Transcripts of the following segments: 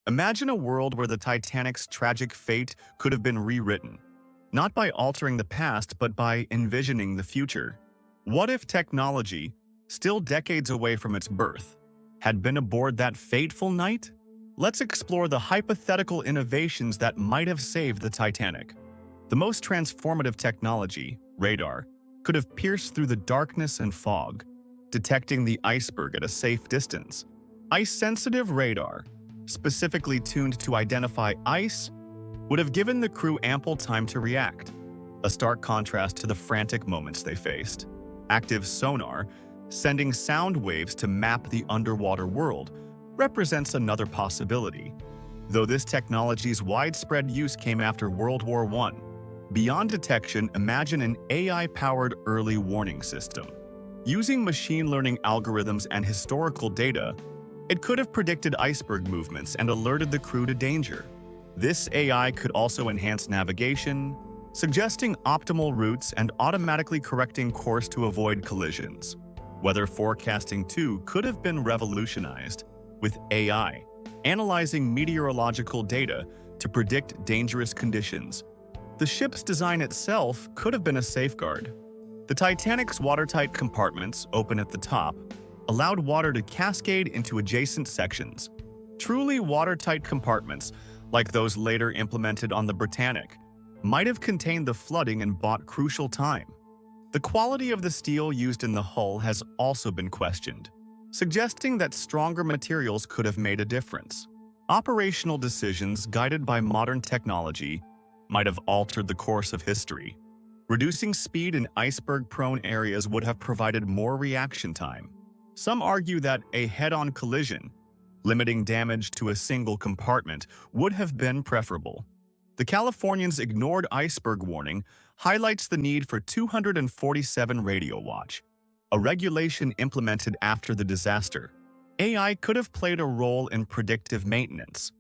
Imagine a world where the Titanic's tragic fate could have been rewritten, not by altering the past but by envisioning the future. What if technology, still decades away from its birth, had been aboard that fateful night? Let's explore the hypothetical innovations that might have saved the Titanic. The most transformative technology, radar, could have pierced through the darkness and fog, detecting the iceberg at a safe distance. Ice-sensitive radar, specifically tuned to identify ice, would have given the crew ample time to react, a stark contrast to the frantic moments they faced. Active sonar, sending sound waves to map the underwater world, represents another possibility, though this technology's widespread use came after World War I. Beyond detection, imagine an AI-powered early warning system. Using machine learning algorithms and historical data, it could have predicted iceberg movements and alerted the crew to danger. This AI could also enhance navigation, suggesting optimal routes and automatically correcting course to avoid collisions. Weather forecasting, too, could have been revolutionized, with AI analyzing meteorological data to predict dangerous conditions. The ship's design itself could have been a safeguard. The Titanic's watertight compartments, open at the top, allowed water to cascade into adjacent sections. Truly watertight compartments, like those later implemented on the Britannic, might have contained the flooding and bought crucial time. The quality of the steel used in the hull has also been questioned, suggesting that stronger materials could have made a difference. Operational decisions guided by modern technology might have altered the course of history. Reducing speed in iceberg-prone areas would have provided more reaction time. Some argue that a head-on collision, limiting damage to a single compartment, would have been preferable. The Californians' ignored iceberg warning highlights the need for 247 radio watch, a regulation implemented after the disaster. AI could have played a role in predictive maintenance,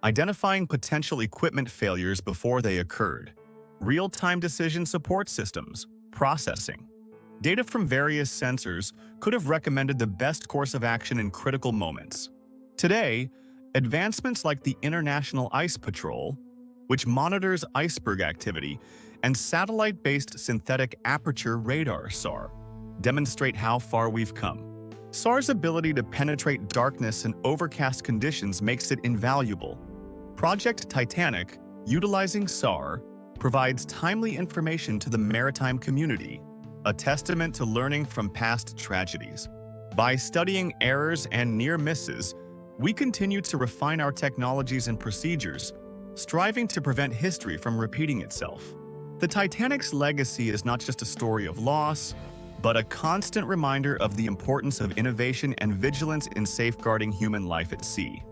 identifying potential equipment failures before they occurred. Real-time decision support systems, processing. Data from various sensors could have recommended the best course of action in critical moments. Today, advancements like the International Ice Patrol, which monitors iceberg activity, and satellite-based Synthetic Aperture Radar (SAR) demonstrate how far we've come. SAR's ability to penetrate darkness and overcast conditions makes it invaluable. Project Titanic, utilizing SAR, provides timely information to the maritime community, a testament to learning from past tragedies. By studying errors and near misses, we continue to refine our technologies and procedures, striving to prevent history from repeating itself. The Titanic's legacy is not just a story of loss, but a constant reminder of the importance of innovation and vigilance in safeguarding human life at sea.